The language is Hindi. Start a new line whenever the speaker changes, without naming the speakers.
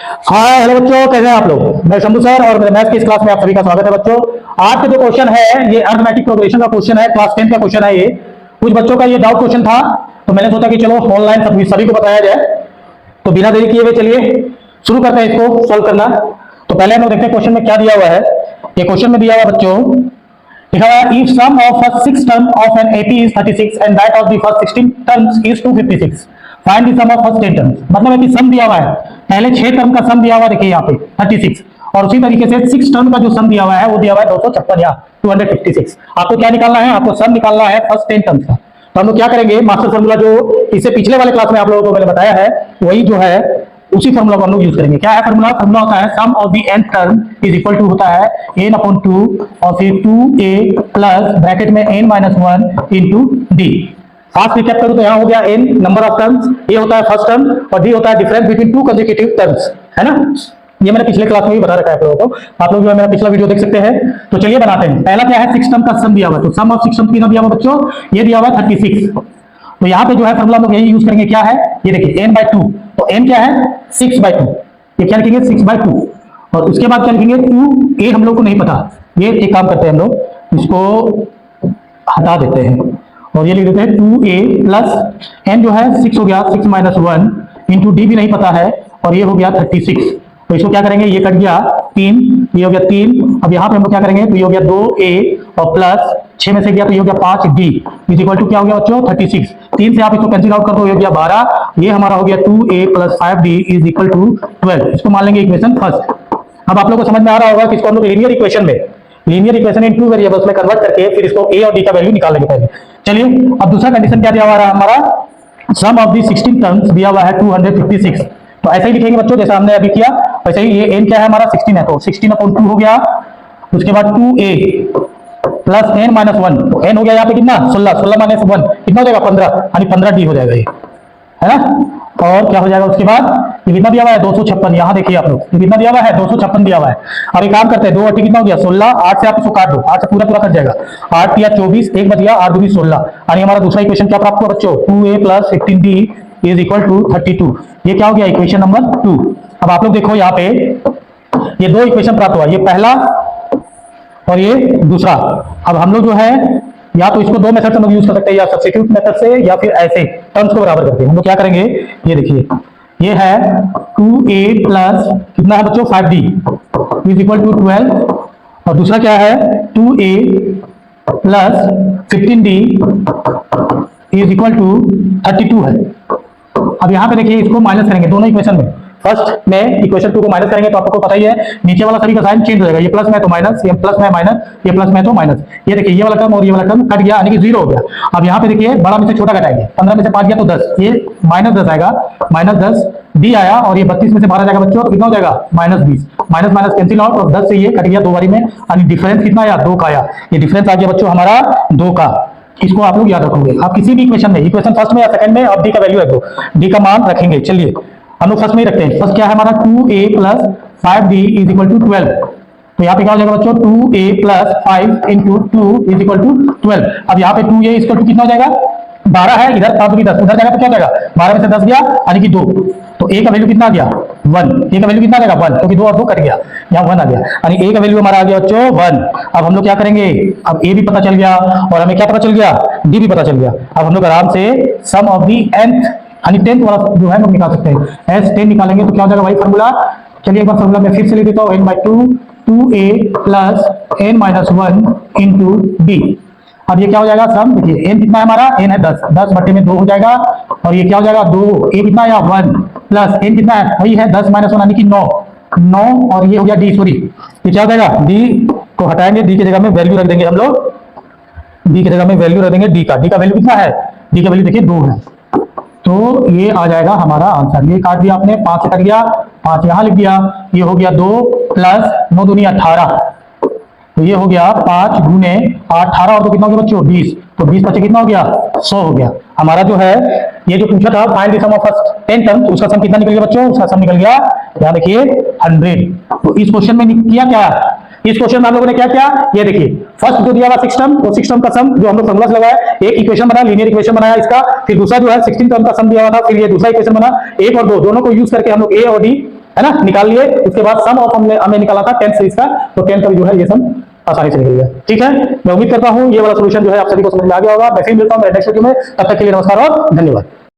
हाँ हेलो बच्चों, कैसे हैं आप लोग। मैं शंभू सर और मेरे मैथ्स की इस क्लास में आप सभी का स्वागत है बच्चों। आज का जो क्वेश्चन है ये अरिथमेटिक प्रोग्रेशन का क्वेश्चन है, क्लास 10 का क्वेश्चन है। ये कुछ बच्चों का ये डाउट क्वेश्चन था, तो मैंने सोचा कि चलो ऑनलाइन सभी को बताया जाए। तो बिना देरी किए हुए चलिए शुरू करते हैं इसको सॉल्व करना। तो पहले हम लोग देखते हैं क्वेश्चन में क्या दिया हुआ है। ये क्वेश्चन में दिया हुआ बच्चों, लिखा हुआ है if sum of first 6 term of n 80 is 36 and that of the first 16 terms is 256, find the sum of first 10 terms. मतलब है कि सम दिया हुआ है, पहले 6 टर्म का सम दिया हुआ है, देखिए यहाँ पे 36, और उसी तरीके से 6 टर्म का जो सम दिया हुआ है वो दिया हुआ है 256 या 256। आपको क्या निकालना है, आपको सम निकालना है फर्स्ट 10 टर्म्स का। तो हम लोग क्या करेंगे, मास्टर फॉर्मूला जो इससे पिछले वाले क्लास में आप लोगों को मैंने बताया है वही जो है उसी फॉर्मूला को हम लोग यूज करेंगे। क्या है फॉर्मूला? फॉर्मूला होता है sum of the nth term is equal to होता है n/2 और फिर 2a प्लस ब्रैकेट में n-1 into d। Fast recap करूं तो यहाँ हो गया n नंबर ऑफ टर्म्स, ये होता है फर्स्ट टर्म और d होता है difference between two consecutive terms, है ना। ये मैंने पिछले क्लास में भी बता रखा है आप लोगों को, आप लोग जो है मेरा पिछला वीडियो देख सकते हैं। तो चलिए बनाते हैं। पहला क्या है, 6 टर्म का सम दिया हुआ है, तो सम ऑफ 6 टर्म कितना दिया हुआ बच्चों, ये दिया हुआ है 36। तो यहाँ पे जो है फॉर्मूला हम लोग यही यूज करेंगे, क्या है ये देखिए n/2। तो n क्या है 6/2, ये क्या लिखेंगे 6/2। और उसके बाद क्या लिखेंगे 2a, हम लोग को नहीं पता, ये एक काम करते हैं हम लोग इसको हटा देते हैं और ये लिख देते हैं 2a प्लस n जो है 6 हो गया 6-1 इंटू d भी नहीं पता है और ये हो गया 36। तो इसको क्या करेंगे, ये कट गया 3, ये हो गया 3। अब यहाँ पे हम लोग क्या करेंगे, तो ये हो गया 2a और प्लस 6 में से गया तो ये हो गया 5d इज इक्वल टू क्या हो गया बच्चों 36। 3 से आप इसको कैंसिल आउट कर दो, ये हो गया 12। ये हमारा हो गया 2a plus 5d is equal to 12। इसको मान लेंगे इक्वेशन फर्स्ट। अब आप लोग को समझ में आ रहा होगा कि इसको हम लोग linear equation in two variables में कन्वर्ट करके फिर इसको a और d का वैल्यू निकालेंगे पहले। चलिए अब दूसरा कंडीशन क्या दिया हुआ है हमारा, सम ऑफ द 16 टर्म्स दिया हुआ है 256। तो ऐसे ही लिखेंगे बच्चों जैसा हमने अभी किया वैसे ही। ये n क्या है हमारा 16 है, तो 16/2 हो गया। उसके बाद 2a प्लस n-1, तो n हो गया यहाँ पे कितना 16 कितना हो जाएगा 15, यानी 15d हो जाएगा ये, है ना। और क्या हो जाएगा उसके बाद, ये कितना दिया हुआ है 256। यहाँ देखिए आप लोग ये कितना दिया हुआ है 256 दिया हुआ है। अब एक काम करते हैं 2 8 कितना हो गया 16, 8 से आप इसको काट दो, 8 से पूरा कट जाएगा, 8 या 24, 1 बच गया 8 दूनी 16। यानी हमारा दूसरा इक्वेशन क्या प्राप्त हुआ बच्चों, 2a plus 15d is equal to 32। ये क्या हो गया इक्वेशन नंबर 2। अब आप लोग देखो यहाँ पे ये 2 इक्वेशन प्राप्त हुआ, ये पहला और ये दूसरा। अब हम लोग जो है या तो इसको 2 मेथड से हम लोग यूज कर सकते हैं, या सब्स्टिट्यूट मेथड से या फिर ऐसे टर्म्स को बराबर करके हम लोग क्या करेंगे, ये देखिए ये है 2a प्लस कितना है बच्चों 5d इज इक्वल टू 12 और दूसरा क्या है 2a plus 15d is equal to 32 है। अब यहाँ पे देखिए इसको माइनस करेंगे दोनों इक्वेशन में। फर्स्ट में इक्वेशन 2 को माइनस करेंगे तो आपको पता ही है नीचे वाला सभी का साइन चेंज हो जाएगा, ये प्लस में तो माइनस, ये प्लस में माइनस, ये प्लस में तो माइनस। ये देखिए ये वाला टर्म और ये वाला टर्म कट गया यानी कि 0 हो गया। अब यहाँ पे देखिए बड़ा में से छोटा घटाएंगे, 15 में से 5 गया तो 10, ये -10 आएगा, -10 d आया और ये 32 में से 12 जाएगा बच्चों तो कितना हो जाएगा -20। माइनस माइनस कैंसिल आउट और 10 से ये कट गया 2 बारी में, यानी डिफरेंस कितना आया 2 का आया। ये डिफरेंस आ गया बच्चों हमारा 2 का। इसको आप लोग याद रखोगे, आप किसी भी इक्वेशन में इक्वेशन फर्स्ट में या सेकंड में आप d का वैल्यू रख दो, d का मान रखेंगे। चलिए हम लोग फर्स्ट में ही रखते हैं। फर्स्ट क्या है हमारा 2a plus 5d is equal to 12। तो यहाँ पे क्या हो जाएगा बच्चों 2a plus 5 into 2 is equal to 12। अब यहाँ पे 2a इज इक्वल टू कितना हो जाएगा 12 है, इधर 5 भी 10, उधर जाएगा तो क्या हो जाएगा 12 में से 10 गया यानी कि 2। तो a का वैल्यू कितना आ गया 1, a का वैल्यू कितना आ जाएगा 1, क्योंकि 2 और 2 कट गया, यहाँ 1 आ गया, यानी a का वैल्यू हमारा आ गया बच्चों 1। अब हम लोग क्या करेंगे, अब a भी पता चल गया और हमें क्या पता चल गया d भी पता चल गया। अब हम लोग आराम से सम ऑफ दी nth यानी 10th वाला जो है हम निकाल सकते हैं। s 10 निकालेंगे तो क्या हो जाएगा भाई फॉर्मूला। चलिए एक बार फॉर्मूला मैं फिर से लिख देता हूँ, n/2 2a plus n-1 into d। अब ये क्या हो जाएगा सम, देखिए n कितना है हमारा, n है 10, 10 बटे में 2 हो जाएगा और ये क्या हो जाएगा 2, a कितना आया 1 प्लस n कितना है वही है 10 - 1 यानी कि 9 और ये हो गया d, सॉरी ये क्या हो जाएगा d को हटाएंगे, d की जगह में वैल्यू रख देंगे हम लोग, d की जगह में वैल्यू रख देंगे d का वैल्यू कितना है, d का वैल्यू देखिए 2 है। तो ये आ जाएगा हमारा आंसर। ये काट दिया आपने, 5 से कट गया, 5 यहाँ लिख दिया, ये हो गया 2 प्लस 9 दूनी 18, तो ये हो गया 5 गुने 8, 18 और तो कितना हो गया बच्चों 20, तो 20 बच्चे कितना हो गया 100 हो गया। हमारा जो है ये जो पूछा था find the sum of first 10 terms, उसका सम कितना निकल गया बच्चों, उसका सम निकल गया यहाँ देखिए 100। तो इस क्वेश्चन में किया क्या, इस क्वेश्चन में हम लोगों ने क्या किया, ये देखिए फर्स्ट जो दिया हुआ 6 टर्म, तो 6 टर्म का सम जो हम लोग फॉर्मूला से लगाया, एक इक्वेशन बना, लीनियर इक्वेशन बनाया इसका, फिर दूसरा जो है 16 टर्म का सम दिया हुआ था, फिर ये दूसरा इक्वेशन बना, 1 और 2 दोनों को यूज करके हम लोग a और d है ना, निकाल लिए। उसके बाद सम ऑफ हमें निकाला था 10 सीरीज का, तो 10 का भी जो है ये सम आसानी से निकल गया। ठीक है, मैं उम्मीद करता हूं ये वाला सोल्यूशन जो है आप सभी को समझ में आ गया होगा। मैं फिर मिलता हूं मेरे नेक्स्ट वीडियो में, तब तक के लिए नमस्कार और धन्यवाद।